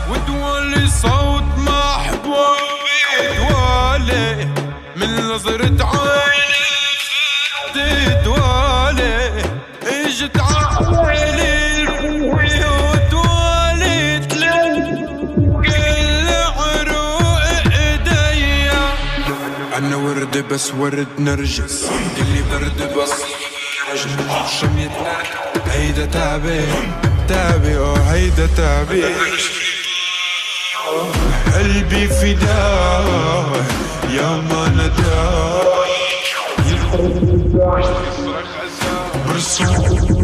ودوالي صوت محبوبي دوالي من نظرة عيني دوالي اجت عيني البيوت والي كل عروق ايديا. انا ورد بس ورد نرجس اللي برد بس شميت هيدا تعبي تعبي هيدا تعبي قلبي فداه يا ما نداه برسول